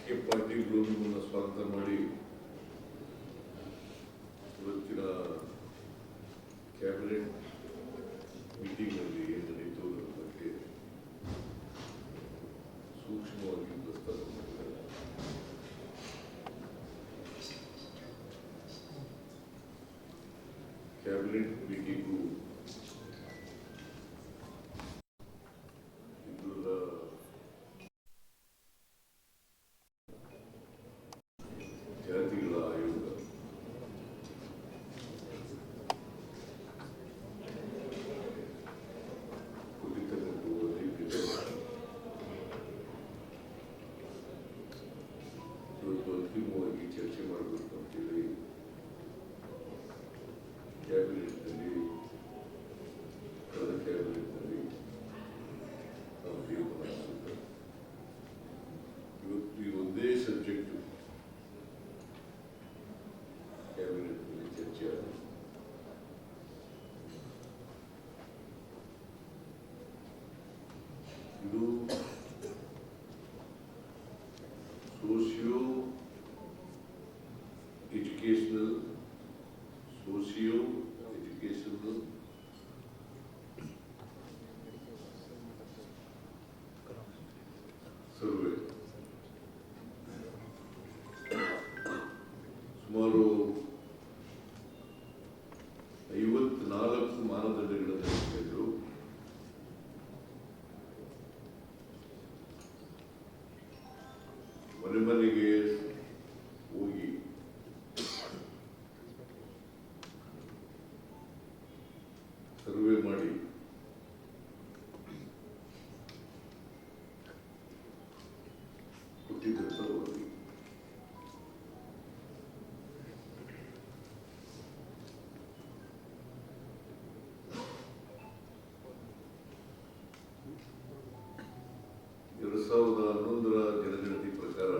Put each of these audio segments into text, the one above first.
ರಾಜಕೀಯ ಪಾರ್ಟಿಗಳು ನಿಮ್ಮನ್ನು ಸ್ವಾಗತ ಮಾಡಿ ಇವತ್ತಿನ ಕ್ಯಾಬಿನೆಟ್ ಮೀಟಿಂಗ್ನಲ್ಲಿ ಏನು ನಡೀತು ಅನ್ನೋದ್ರ ಬಗ್ಗೆ ಸೂಕ್ಷ್ಮವಾಗಿ ಪ್ರಸ್ತಾಪ ಮಾಡಿದ್ದಾರೆ. ಕ್ಯಾಬಿನೆಟ್ ಮೀಟಿಂಗು ಜಾತಿಗಳ ಆಯೋಗ ಕುರಿತಂತೆ ಇವತ್ತು ಅಂತಿಮವಾಗಿ ಚರ್ಚೆ ಮಾಡಬೇಕು ಅಂತೇಳಿ ಕ್ಯಾಬಿನೆಟ್ನಲ್ಲಿ ಕಳೆದ ಕ್ಯಾಬಿನೆಟ್ನಲ್ಲಿ ನಾವು ತೀರ್ಮಾನ ಮಾಡಿದ್ದೇವೆ. ಇವತ್ತು ಈ ಒಂದೇ ಸಬ್ಜೆಕ್ಟ್ ಕ್ಯಾಬಿನೆಟ್ನಲ್ಲಿ ಚರ್ಚೆ ಆಗಿದೆ. ಇದು ಸೋಷಿಯೋ ಎಜುಕೇಶನಲ್ ಸರ್ವೆ. ಸುಮಾರು 54 ಮಾನದಂಡಗಳನ್ನು ಇಟ್ಟಿದ್ರು. ಮನೆ ಮನೆಗೆ ಹೋಗಿ ಸರ್ವೆ ಮಾಡಿ ಕೊಟ್ಟಿದ್ದಂಥ ವರದಿ. ಎರಡು 2011ರ ಜನಗಣತಿ ಪ್ರಕಾರ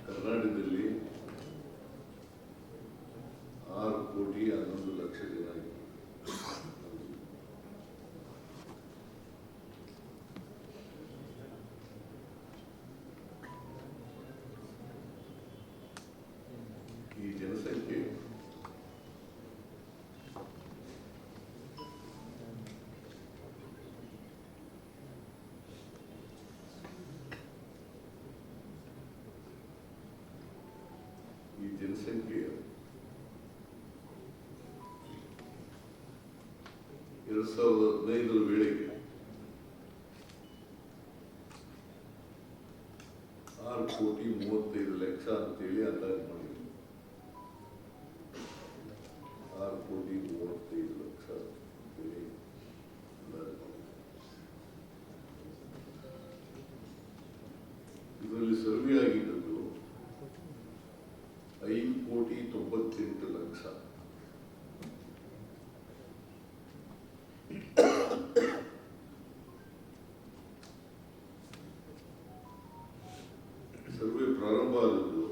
ಕರ್ನಾಟಕದಲ್ಲಿ 6,11,00,000 ಜನ ಇದ್ದಾರೆ. ಈ ಜನಸಂಖ್ಯೆ ಜನಸಂಖ್ಯೆಯ 2015ರ ವೇಳೆಗೆ 6,35,00,000 ಅಂತೇಳಿ ಅಂದಾಜು ಮಾಡಿದ್ರು. 6,35,00,000 ಅಂತೇಳಿ ಅಂದಾಜು ಮಾಡಿದ್ರು. ಇದರಲ್ಲಿ ಸರ್ವೆ ಆಗಿದ್ದದ್ದು 5,98,00,000. ಸರ್ವೆ ಪ್ರಾರಂಭ ಆದದ್ದು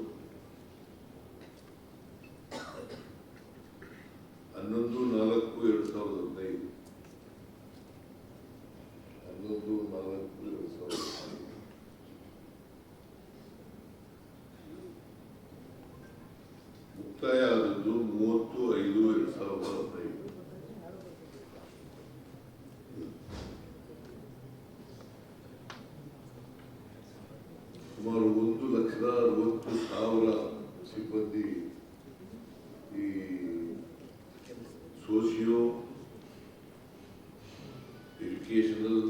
11/4/2015. 11/4/2015 ಮುಕ್ತಾಯ ಆದದ್ದು 30/5/2015. ಸುಮಾರು 1,60,000 ಸಿಬ್ಬಂದಿ ಈ ಸೋಷಿಯೋ ಎಜುಕೇಶನಲ್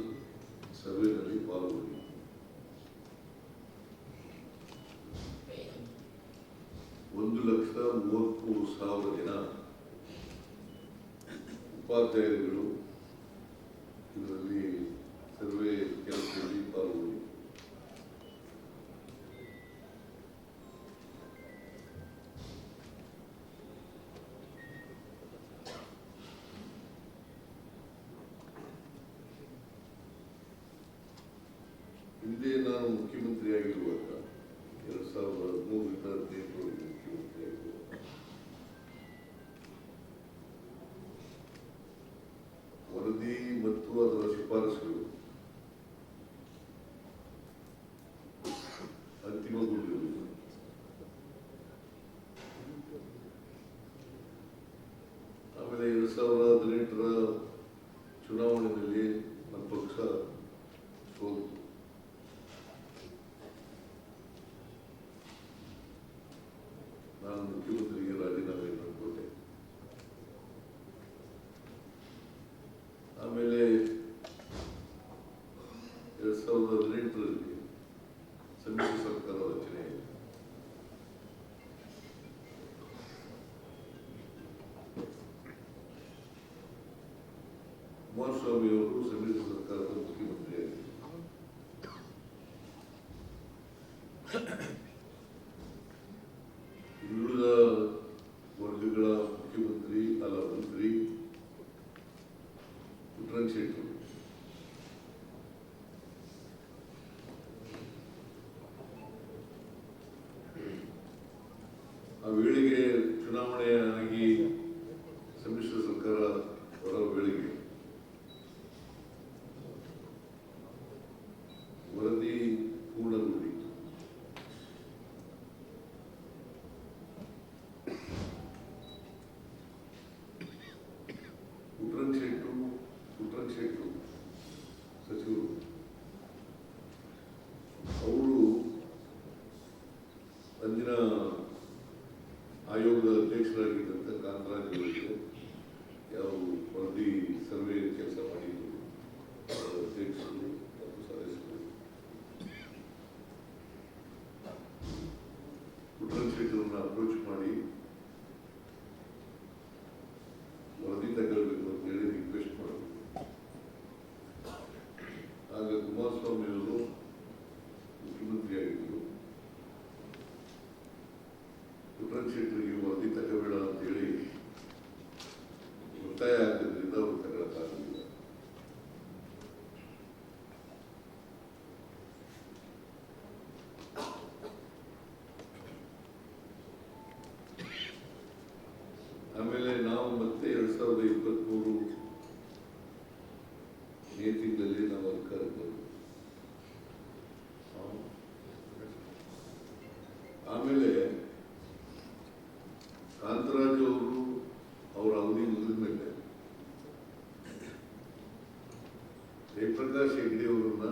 ಸರ್ವೆನಲ್ಲಿ ಪಾಲ್ಗೊಂಡಿದ್ದಾರೆ. 1,33,000 ಜನ ಉಪಾಧ್ಯಾಯರುಗಳು ಇದರಲ್ಲಿ ಸರ್ವೆ ಕೆಲಸದಲ್ಲಿ ಪಾಲ್ಗೊಂಡಿದ್ದಾರೆ. ಹಿಂದೆ ನಾನು ಮುಖ್ಯಮಂತ್ರಿಯಾಗಿರುವಾಗ 2013 ಮುಖ್ಯಮಂತ್ರಿಯಾಗಿರುವಾಗ ವರದಿ ಮತ್ತು ಅದರ ಶಿಫಾರಸುಗಳು ಅಂತಿಮಗೊಂಡಿರುವುದು. ಆಮೇಲೆ 2018ರ ಚುನಾವಣೆಯಲ್ಲಿ ನಮ್ಮ ಪಕ್ಷ ಸೋತು ನಾನು ಮುಖ್ಯಮಂತ್ರಿಗೆ ರಾಜೀನಾಮೆಯನ್ನು ಕೊಟ್ಟೆ. ಆಮೇಲೆ 2018ರಲ್ಲಿ ಸಮ್ಮಿಶ್ರ ಸರ್ಕಾರ ರಚನೆ ಆಯಿತು. ಕುಮಾರಸ್ವಾಮಿ ಅವರು ಸಮ್ಮಿಶ್ರ ಸರ್ಕಾರದ ಮುಖ್ಯಮಂತ್ರಿಯಾಗಿದ್ದರು. ಇನ್ನುಳಿದ ವರ್ಗಗಳ ಮುಖ್ಯಮಂತ್ರಿ ಮಂತ್ರಿ ಪುಟ್ಟರಂಗ ಶೆಟ್ಟಿ. ಆ ವೇಳೆಗೆ ಚುನಾವಣೆಯಾಗಿ ಸಮ್ಮಿಶ್ರ ಸರ್ಕಾರ ಬರೋ ವೇಳೆಗೆ ವರದಿ ಪೂರ್ಣಗೊಂಡಿತ್ತು. ಪುಟ್ಟರಂಗ ಶೆಟ್ಟಿ ಸಚಿವರು ಅವರು ಅಂದಿನ ಆಯೋಗದ ಅಧ್ಯಕ್ಷರಾಗಿದ್ದಂಥ ಕಾಂತರಾಜ್ ಅವರಿಗೆ ಯಾವ ವರದಿ ಸರ್ವೆ ಕೆಲಸ ಮಾಡಿದ್ರು ಅಧ್ಯಕ್ಷರು ಮತ್ತು ಸದಸ್ಯರು ಪುಟ್ಟರಂಗ ಶೆಟ್ಟಿಯವರನ್ನ ಅಪ್ರೋಚ್ ಮಾಡಿ ವರದಿ ತಗೊಳ್ಬೇಕು ಅಂತ ಹೇಳಿ ರಿಕ್ವೆಸ್ಟ್ ಮಾಡಿದ್ರು. ಆಗ ಕುಮಾರಸ್ವಾಮಿ ಅವರು ಮುಖ್ಯಮಂತ್ರಿ ಆಗಿದ್ದರು. ಪುಟ್ಟರಂಗ ಶೆಟ್ಟಿಗೆ ವರದಿ ತಗೋಬೇಡ ಅಂತ ಹೇಳಿ ಒತ್ತಾಯ ಆಗಿದ್ದರಿಂದ ಅವರು ತಗೊಳಕ್ಕಾಗಲಿಲ್ಲ. ಆಮೇಲೆ ನಾವು ಮತ್ತೆ 2023 ಮೇ ತಿಂಗಳಲ್ಲಿ ನಾವು ಅಧಿಕಾರಕ್ಕೆ ಬಂದ್ವಿ. ಆಮೇಲೆ ಕಾಂತರಾಜ್ ಅವರು ಅವರ ಅವಧಿ ಮುಗಿದ ಮೇಲೆ ಜಯಪ್ರಕಾಶ್ ಹೆಗ್ಡೆ ಅವರನ್ನ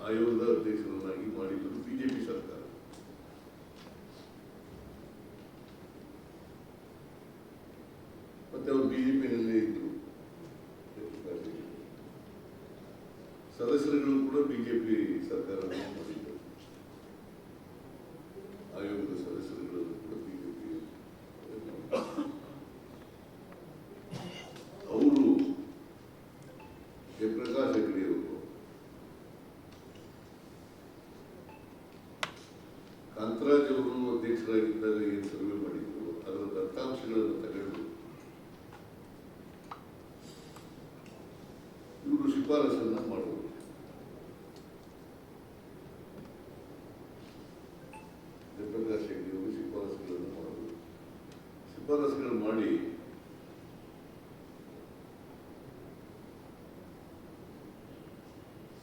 ಆಯೋಗದ ಅಧ್ಯಕ್ಷರನ್ನಾಗಿ ಮಾಡಿದ್ರು ಬಿಜೆಪಿ ಸರ್ಕಾರ. ಮತ್ತೆ ಅವರು ಬಿಜೆಪಿನಲ್ಲೇ ಇದ್ರು. ಸದಸ್ಯರುಗಳು ಕೂಡ ಬಿಜೆಪಿ ಸರ್ಕಾರ ಮಾಡಿದ್ರು. ಆಯೋಗದ ಸದಸ್ಯರುಗಳನ್ನು ಕೂಡ ಬಿಜೆಪಿ ಅವರು ಜಯಪ್ರಕಾಶ್ ಹೆಗ್ಡೆ ಅವರು ಕಾಂತರಾಜ್ ಅವರು ಅಧ್ಯಕ್ಷರಾಗಿದ್ದಾಗ ಏನು ಸರ್ವೆ ಮಾಡಿದ್ರು ಅದರ ದತ್ತಾಂಶಗಳನ್ನು ತಗೊಂಡು ಇವರು ಶಿಫಾರಸನ್ನ ಮಾಡುವುದು. ಜಯಪ್ರಕಾಶ್ ಹೆಗ್ಡೆ ಅವರು ಶಿಫಾರಸುಗಳನ್ನು ಮಾಡುವುದು. ಶಿಫಾರಸುಗಳನ್ನು ಮಾಡಿ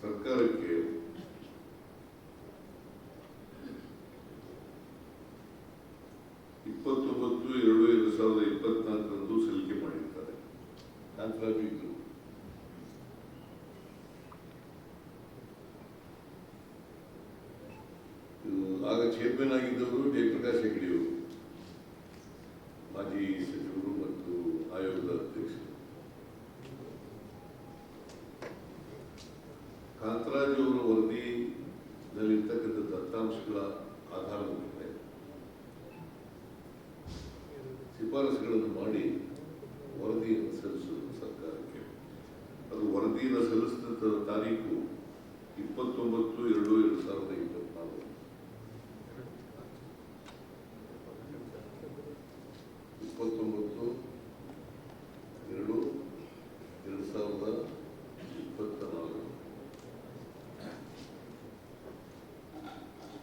ಸರ್ಕಾರಕ್ಕೆ ರಂದು ಸಲ್ಲಿಕೆ ಮಾಡಿರ್ತಾರೆ. ಕಾಂತರಾಜು ಇದ್ರು. ಆಗ ಚೇರ್ಮನ್ ಆಗಿದ್ದವರು ಜಯಪ್ರಕಾಶ್ ಹೆಗ್ಡೆ ಅವರು, ಮಾಜಿ ಸಚಿವರು ಮತ್ತು ಆಯೋಗದ ಅಧ್ಯಕ್ಷರು. ಕಾಂತರಾಜು ಅವರ ವರದಿಯಲ್ಲಿರ್ತಕ್ಕಂಥ ದತ್ತಾಂಶಗಳ ಆಧಾರದ ಮೇಲೆ ಶಿಫಾರಸುಗಳನ್ನು ಮಾಡಿ ವರದಿಯನ್ನು ಸಲ್ಲಿಸುವುದು ಸರ್ಕಾರಕ್ಕೆ. ಅದು ವರದಿಯನ್ನು ಸಲ್ಲಿಸಿದ ತಾರೀಕು 29/2/2024.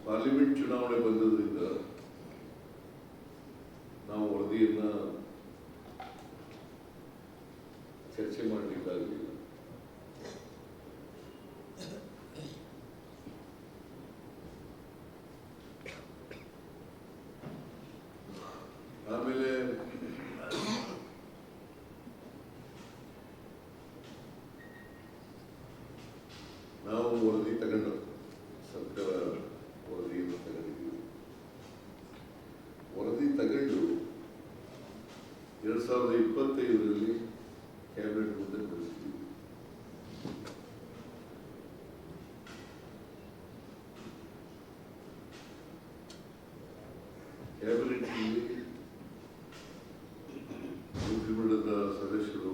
ಪಾರ್ಲಿಮೆಂಟ್ ಚುನಾವಣೆ ಬಂದದ್ರಿಂದ ನಾವು ವರದಿಯನ್ನ ಚರ್ಚೆ ಮಾಡಲಿಕ್ಕಾಗಲಿಲ್ಲ. ಆಮೇಲೆ ನಾವು ವರದಿ ತಗೊಂಡು ಸರ್ಕಾರ ವರದಿಯನ್ನು ತಗೊಂಡಿದ್ದೀವಿ. ವರದಿ ತಗೊಂಡು 2025ರಲ್ಲಿ ಕ್ಯಾಬಿನೆಟ್ ಮುಂದೆ ಕಳಿಸ್ತೀವಿ. ಕ್ಯಾಬಿನೆಟ್ನಲ್ಲಿ ಮಂತ್ರಿಮಂಡಲದ ಸದಸ್ಯರು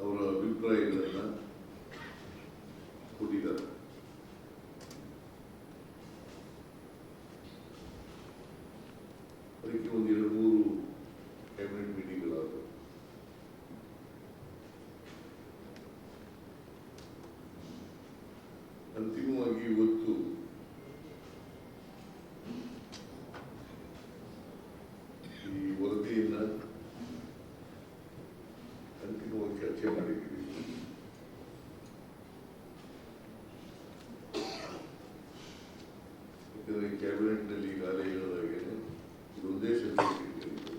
ಅವರ ಅಭಿಪ್ರಾಯಗಳನ್ನು ಕೊಟ್ಟಿದ್ದಾರೆ. ಅದಕ್ಕೆ ಒಂದು 2-3 ಕ್ಯಾಬಿನೆಟ್ ಮೀಟಿಂಗ್ಗಳಾದವು. ಅಂತಿಮವಾಗಿ ಇವತ್ತು ಈ ವರದಿಯನ್ನು ಅಂತಿಮವಾಗಿ ಚರ್ಚೆ ಮಾಡಿದ್ದೀವಿ. ಯಾಕಂದರೆ ಕ್ಯಾಬಿನೆಟ್ನಲ್ಲಿ ಈಗಾಗಲೇ ಹೇಳೋದಾಗೆ ಇದೊಂದೇ ಸಬ್ಜೆಕ್ಟ್ ಇಟ್ಟಿದ್ದು.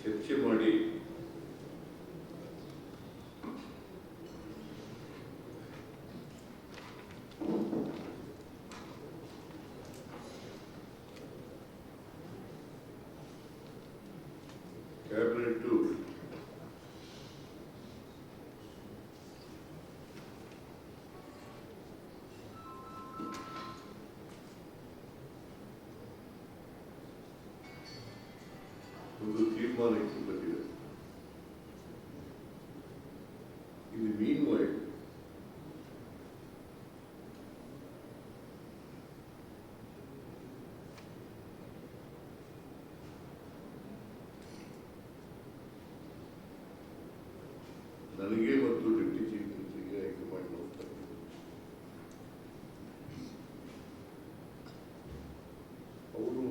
ಚರ್ಚೆ ಮಾಡಿ ಕ್ಯಾಬಿನೆಟ್ ಒಂದು ತೀರ್ಮಾನಕ್ಕೆ ಬಂದಿದೆ. ಇದು ಮೀನ್ವೈಲ್ ನನಗೆ ಮತ್ತು ಡೆಪ್ಟಿ ಚೀಫ್ ಮಿನಿಸ್ಟರ್ಗೆ ಹೈಕಮಾಂಡ್ ನೋಡ್ತಾರೆ. ಅವರು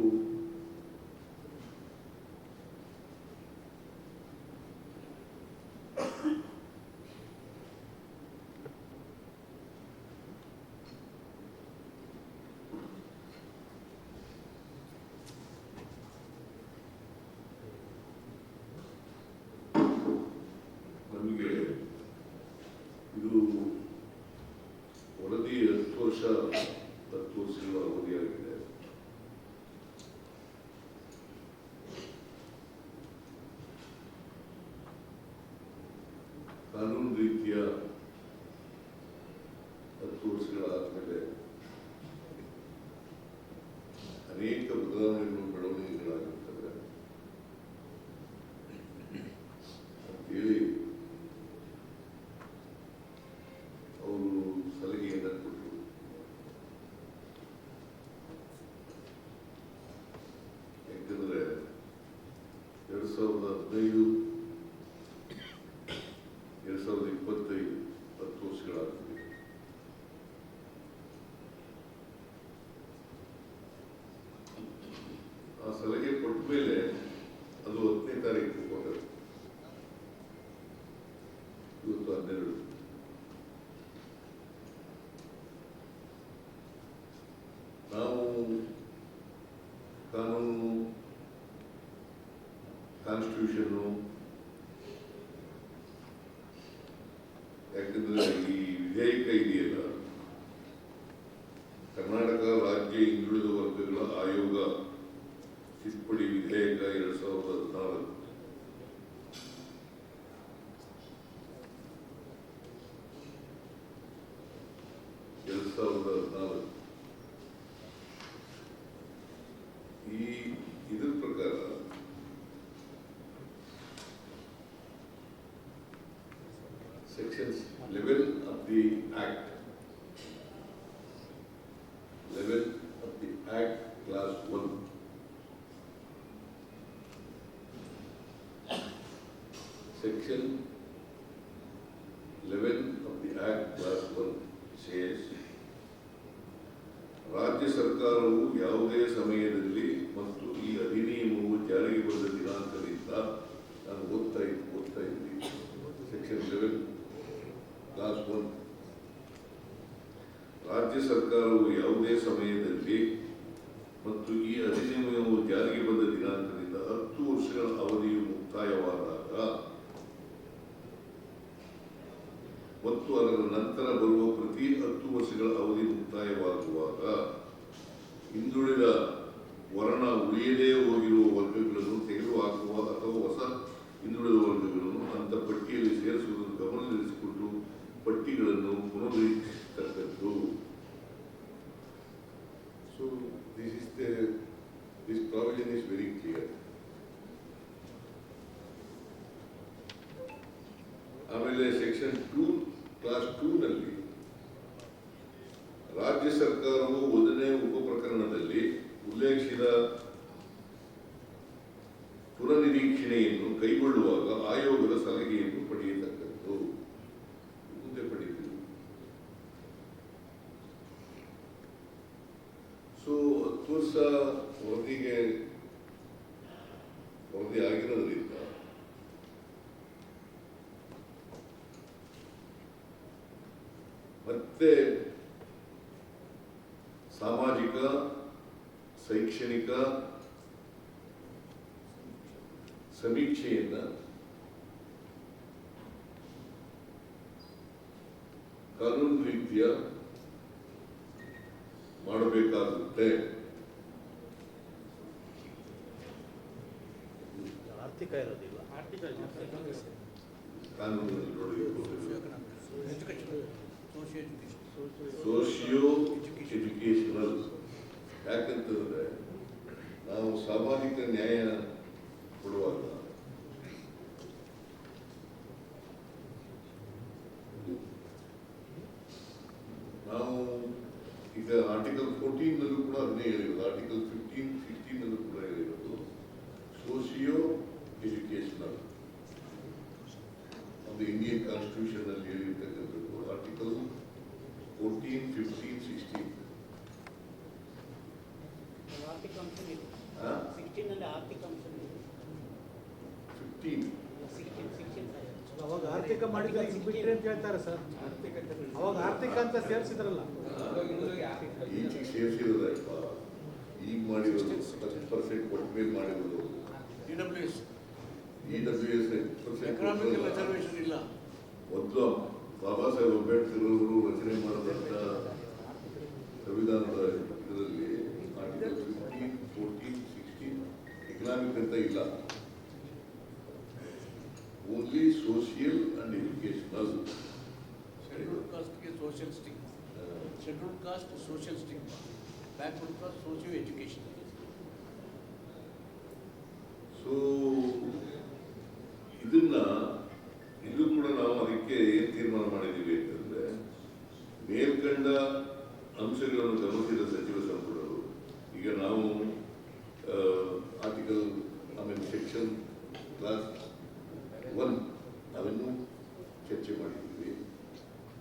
ನಮಗೆ ಇದು ವರದಿ 10 ವರ್ಷಗಳ ಅವಧಿಯಾಗಿದೆ. ಕಾನೂನು ರೀತಿಯ 10 ವರ್ಷಗಳಾದಮೇಲೆ ಅನೇಕ ಬದಲಾವಣೆಗಳು ಬೆಳವಣಿಗೆಗಳಾಗುತ್ತವೆ ಅಂತೇಳಿ ಅವರು ಸಲಹೆಯನ್ನು ಕೊಟ್ಟರು. ಯಾಕಂದರೆ 2015 2025 10 ವರ್ಷಗಳಾಗ್ತದೆ. ಆ ಸಲಹೆ ಕೊಟ್ಟ ಮೇಲೆ ಅದು 10ನೇ ತಾರೀಕು ಹೋಗುತ್ತೆ. ಇವತ್ತು 12. ನಾವು ಕಾನೂನು ಕಾನ್ಸ್ಟಿಟ್ಯೂಷನ್ನು ಯಾಕಂದ್ರೆ ಈ ವಿಧೇಯಕ ಇದೆಯಲ್ಲ, ಕರ್ನಾಟಕ ರಾಜ್ಯ ಹಿಂದುಳಿದ ವರ್ಗಗಳ ಆಯೋಗ ತಿದ್ದುಪಡಿ ವಿಧೇಯಕ 2014 ಇದರ ಪ್ರಕಾರ sections 11 of the Act, 11 of the Act, class 1, section 11 ರಾಜ್ಯ ಸರ್ಕಾರವು ಯಾವುದೇ ಸಮಯದಲ್ಲಿ ಮತ್ತು ಈ ಅಧಿನಿಯಮವು ಜಾರಿಗೆ ಬಂದ ದಿನಾಂಕದಿಂದ ನಾನು ಓದ್ತಾ ಇದ್ದೀನಿ ಸೆಕ್ಷನ್ 11 ಕ್ಲಾಸ್ 1. ರಾಜ್ಯ ಸರ್ಕಾರವು ಯಾವುದೇ ಸಮಯದಲ್ಲಿ ಮತ್ತು ಈ ಅಧಿನಿಯಮವು ಜಾರಿಗೆ ಬಂದ ದಿನಾಂಕದಿಂದ 10 ವರ್ಷಗಳ ಅವಧಿಯು ಮುಕ್ತಾಯವಾದಾಗ ಮತ್ತು ಅದರ ನಂತರ ಬರುವ ಪ್ರತಿ 10 ವರ್ಷಗಳ ಅವಧಿ ಮುಕ್ತಾಯವಾಗುವಾಗ ಹಿಂದುಳಿದ ವರ್ಣ ಉಳಿಯದೇ ಹೋಗಿರುವ ವರ್ಗಗಳನ್ನು ತೆಗೆದುಹಾಕುವ ಅಥವಾ ಹೊಸ ಹಿಂದುಳಿದ ವರ್ಗಗಳನ್ನು ಅಂತ ಪಟ್ಟಿಯಲ್ಲಿ ಸೇರಿಸುವುದನ್ನು ಗಮನದಲ್ಲಿರಿಸಿಕೊಂಡು ಪಟ್ಟಿಗಳನ್ನು ಪುನರ್ನಿರೀಕ್ಷಿಸತಕ್ಕದ್ದು. So this provision is very clear. ಆಮೇಲೆ ಸೆಕ್ಷನ್ 2 ಕ್ಲಾಸ್ 2 ನಲ್ಲಿ ರಾಜ್ಯ ಸರ್ಕಾರವು 1ನೇ ಉಪಪ್ರಕರಣದಲ್ಲಿ ಉಲ್ಲೇಖಿಸಿದ ಪುನರ್ನಿರೀಕ್ಷಣೆಯನ್ನು ಕೈಗೊಳ್ಳುವಾಗ ಆಯೋಗದ ಸಲಹೆಯನ್ನು ಪಡೆಯತಕ್ಕದ್ದು. ಮುಂದೆ ಪಡೆಯುವುದು. ಸೊ 10 ವರ್ಷ ವರದಿ ಆಗಿರೋದ್ರಿಂದ ಮತ್ತೆ ಸಾಮಾಜಿಕ, ಶೈಕ್ಷಣಿಕ ಸಮೀಕ್ಷೆಯನ್ನ ಕಾನೂನು ರೀತಿಯ ಮಾಡಬೇಕಾಗುತ್ತೆ. ಆರ್ಥಿಕ ಇರೋದಿಲ್ಲ, ಕಾನೂನಿನಲ್ಲಿ ನೋಡಬೇಕು. Socio educational. ಯಾಕಂತಂದ್ರೆ ನಾವು ಸಾಮಾಜಿಕ ನ್ಯಾಯ ಕೊಡುವಾಗ ನಾವು ಈಗ ಆರ್ಟಿಕಲ್ 14 ನಲ್ಲೂ ಕೂಡ ಅದನ್ನೇ ಹೇಳಿರೋದು, ಆರ್ಟಿಕಲ್ 15, 16 ನಲ್ಲೂ ಕೂಡ ಹೇಳಿರೋದು ಸೋಶಿಯೋ ಎಜುಕೇಶನಲ್. ಅದು ಇಂಡಿಯನ್ ಕಾನ್ಸ್ಟಿಟ್ಯೂಷನ್ ನಲ್ಲಿ ಹೇಳಿರ್ತಕ್ಕಂಥದ್ದು ಆರ್ಟಿಕಲ್ 14, 15, 16. ಆರ್ಥಿಕ ಅಂಶ ಇದೆ. 16 ನಲ್ಲಿ ಆರ್ಥಿಕ ಅಂಶ ಇದೆ. 15 ಅವಾಗ ಆರ್ಥಿಕ ಮಾಡಿದ್ರೆ ಬಿಟ್ರಿ ಅಂತ ಹೇಳ್ತಾರೆ ಸರ್. ಅವಾಗ ಆರ್ಥಿಕ ಅಂತ ಸೇರಿಸಿದ್ರಲ್ಲ, ಈಚೆಗೆ ಸೇರಿಸಿರೋದಪ್ಪ. ಈಗ ಮಾಡಿರೋದು 10% ಕೊಟ್ಟ ಮೇಲೆ ಮಾಡಿರೋದು. EWS ಎಕನಾಮಿಕ್ ರಿಸರ್ವೇಶನ್ ಇಲ್ಲ. ಮೊದಲು ಬಾಬಾ ಸಾಹೇಬ್ ಅಂಬೇಡ್ಕರ್ ಅವರು ರಚನೆ ಮಾಡಿದಂಥ ಸಂವಿಧಾನದ ಇದರಲ್ಲಿ ಆರ್ಟಿಕಲ್ 15, 14, 16 ಎಕನಾಮಿಕ್ ಅಂತ ಇಲ್ಲ. Only social and educational. Scheduled ಕಾಸ್ಟ್ಗೆ social stigma, scheduled caste social stigma, backward caste socio education. So ಇದು ಕೂಡ ನಾವು ಅದಕ್ಕೆ ಏನ್ ತೀರ್ಮಾನ ಮಾಡಿದ್ದೀವಿ ಅಂತಂದ್ರೆ, ಮೇಲ್ಕಂಡ ಅಂಶಗಳನ್ನು ಗಮನಿಸಿದ ಸಚಿವ ಸಂಪುಟರು ಈಗ ನಾವು ಆರ್ಟಿಕಲ್ ಆಮೇಲೆ ಸೆಕ್ಷನ್ ಕ್ಲಾಸ್ 1 ಅದನ್ನು ಚರ್ಚೆ ಮಾಡಿದ್ದೀವಿ,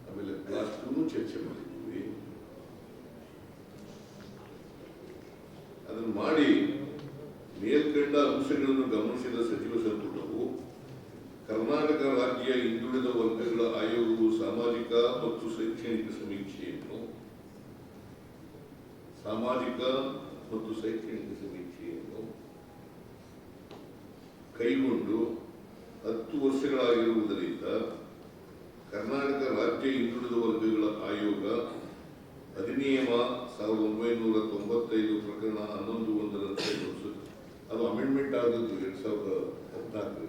ಆಮೇಲೆ ಕ್ಲಾಸ್ 2 ಚರ್ಚೆ ಮಾಡಿದ್ದೀವಿ. ಅದನ್ನು ಮಾಡಿ ಮೇಲ್ಕಂಡ ಅಂಶಗಳನ್ನು ಗಮನಿಸಿದ ಸಚಿವ ಸಂಪುಟವು ಕರ್ನಾಟಕ ರಾಜ್ಯ ಹಿಂದುಳಿದ ವರ್ಗಗಳ ಆಯೋಗವು ಸಾಮಾಜಿಕ ಮತ್ತು ಶೈಕ್ಷಣಿಕ ಸಮೀಕ್ಷೆಯನ್ನು ಕೈಗೊಂಡು 10 ವರ್ಷಗಳಾಗಿರುವುದರಿಂದ ಕರ್ನಾಟಕ ರಾಜ್ಯ ಹಿಂದುಳಿದ ವರ್ಗಗಳ ಆಯೋಗ ಅಧಿನಿಯಮ 1995 ಪ್ರಕರಣ 11(1) ಅದು ಅಮೆಂಡ್ಮೆಂಟ್ ಆದದ್ದು 2014.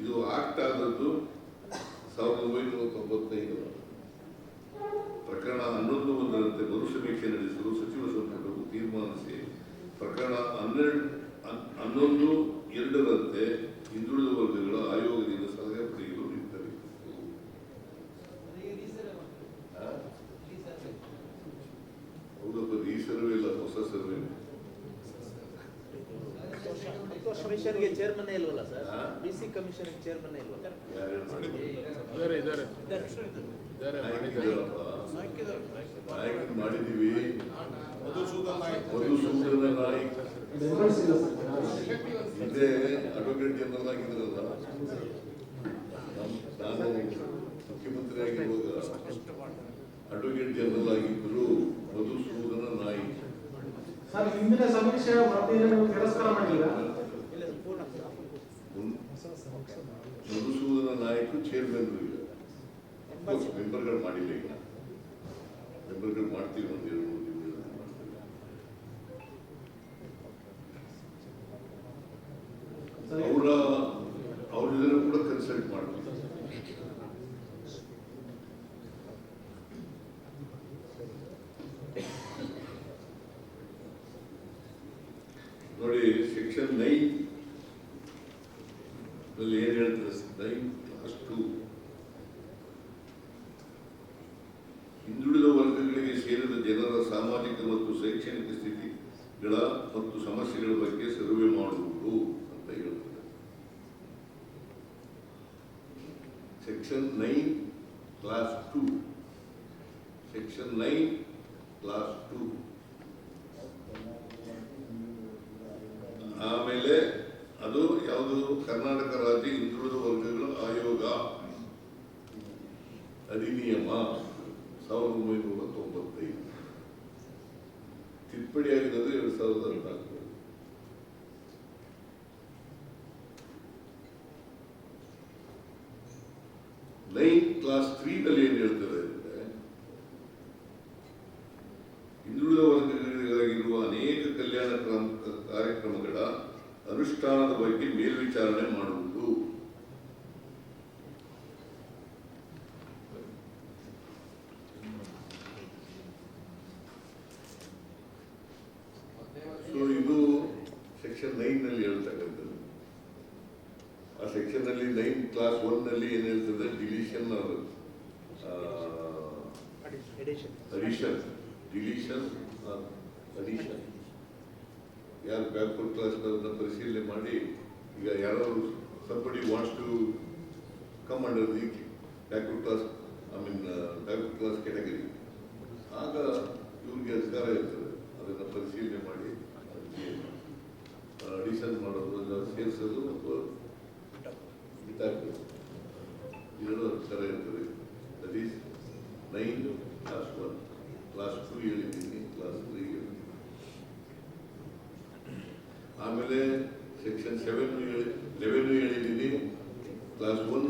ಇದು ಆಕ್ಟ್ ಆದದ್ದು 1995 ಪ್ರಕರಣ 11(1) ಮರು ಸಮೀಕ್ಷೆ ನಡೆಸಲು ಸಚಿವ ಸಂಪುಟವು ತೀರ್ಮಾನಿಸಿ ಪ್ರಕರಣ 11(2) ಹಿಂದುಳಿದ ವರ್ಗಗಳ ಆಯೋಗದಿಂದ ಸಲಹೆ ಪಡೆಯಲು ನಿರ್ಧರಿಸಿತು. ಹೌದಪ್ಪ, ಈ ಸರ್ವೆ ಇಲ್ಲ, ಹೊಸ ಸರ್ವೆ. ಕಮಿಷನ್ಗೆ ಚೇರ್ಮನ್ ಇಲ್ವಲ್ಲ ಸರ್? BC ಕಮಿಷನ್ ಚೇರ್ಮನ್ ಇಲ್ವಲ್ಲ? ಯಾರು ಇದ್ದಾರೆ ನಾಯಕರು ಮಾಡಿದ್ದೀವಿ. ಮಧುಸೂದನ್ ನಾಯಕ್ ಮಧುಸೂದನ ನಾಯಕ್ ಇದೇ ಅಡ್ವೊಕೇಟ್ ಜನರಲ್ ಆಗಿದ್ರಲ್ಲ, ನಾನು ಮುಖ್ಯಮಂತ್ರಿ ಆಗಿರುವಾಗ ಅಡ್ವೊಕೇಟ್ ಜನರಲ್ ಆಗಿದ್ದರು ಮಧುಸೂದನ ನಾಯಕ್. ಸರ್, ಹಿಂದಿನ ಸಮೀಕ್ಷೆ ವರದಿಯನ್ನು ತಿರಸ್ಕಾರ ಮಾಡಿಲ್ಲ. ಮಧುಸೂದನ ನಾಯಕ್ ಚೇರ್ಮನ್ ಈಗ ಮೆಂಬರ್ಗಳು ಮಾಡಿಲ್ಲ. ಈಗ ಮೆಂಬರ್ಗಳು ಮಾಡ್ತೀವಿ ಒಂದು 2-3 ದಿನಗಳಲ್ಲಿ ಮಾಡ್ತೀವಿ. ಅವ್ರ ಜೊತೆ ಕೂಡ ಕನ್ಸಲ್ಟ್ ಮಾಡ್ತೀವಿ. ನೋಡಿ, ಸೆಕ್ಷನ್ 9 ನಲ್ಲಿ ಏನ್ ಹೇಳ್ತದೆ? 9(2) ಹಿಂದುಳಿದ ವರ್ಗಗಳಿಗೆ ಸೇರಿದ ಜನರ ಸಾಮಾಜಿಕ ಮತ್ತು ಶೈಕ್ಷಣಿಕ ಸ್ಥಿತಿಗಳ ಮತ್ತು ಸಮಸ್ಯೆಗಳ ಬಗ್ಗೆ ಸರ್ವೆ ಮಾಡುವುದು ಅಂತ ಹೇಳ್ತದೆ. Section 9 class 2. Section 9 class 2. ಆಮೇಲೆ ಅದು ಯಾವುದು? ಕರ್ನಾಟಕ ರಾಜ್ಯ ಹಿಂದುಳಿದ ವರ್ಗಗಳ ಆಯೋಗ ಅಧಿನಿಯಮ 1995 ತಿದ್ದುಪಡಿಯಾಗಿರೋದು 2014. ಕ್ಲಾಸ್ 3 ನಲ್ಲಿ ಏನ್ ಹೇಳ್ತಾರೆ ಅಂದ್ರೆ, ಹಿಂದುಳಿದ ವರ್ಗಗಳಿಗಾಗಿರುವ ಅನೇಕ ಕಲ್ಯಾಣ ಕಾರ್ಯಕ್ರಮಗಳ ಅನುಷ್ಠಾನದ ಬಗ್ಗೆ ಮೇಲ್ವಿಚಾರಣೆ ಮಾಡುವುದು. ಸೊ ಇದು ಸೆಕ್ಷನ್ 9 ನಲ್ಲಿ ಹೇಳ್ತಕ್ಕಂಥದ್ದು. ಆ ಸೆಕ್ಷನ್ ನಲ್ಲಿ 9 ಕ್ಲಾಸ್ 1 ನಲ್ಲಿ ಏನ್ ಹೇಳ್ತದೆ? ಡಿಲಿಷನ್ ಅಡಿಷನ್ ಯಾರು ಬ್ಯಾಕ್ವರ್ಡ್ ಕ್ಲಾಸ್ ಪರಿಶೀಲನೆ ಮಾಡಿ, ಈಗ ಯಾರು somebody wants to come under the backward class, backward class category, ಆಗ ಇವ್ರಿಗೆ ಅಧಿಕಾರ ಇರ್ತದೆ ಅದನ್ನು ಪರಿಶೀಲನೆ ಮಾಡಿ ಅಡಿಷನ್ ಮಾಡೋದು, ಸೇರಿಸೋದು ಮತ್ತು ಬಿಟ್ಟಾಕೋದು, ಎರಡು ಅಧಿಕಾರ ಇರ್ತದೆ. That is 9 class 1. ಕ್ಲಾಸ್ 2 ಹೇಳಿದ್ದೀನಿ, ಕ್ಲಾಸ್ 3 ಹೇಳಿದ್ದೀನಿ. ಆಮೇಲೆ ಸೆಕ್ಷನ್ 11 ಹೇಳಿದ್ದೀನಿ, ಕ್ಲಾಸ್ 1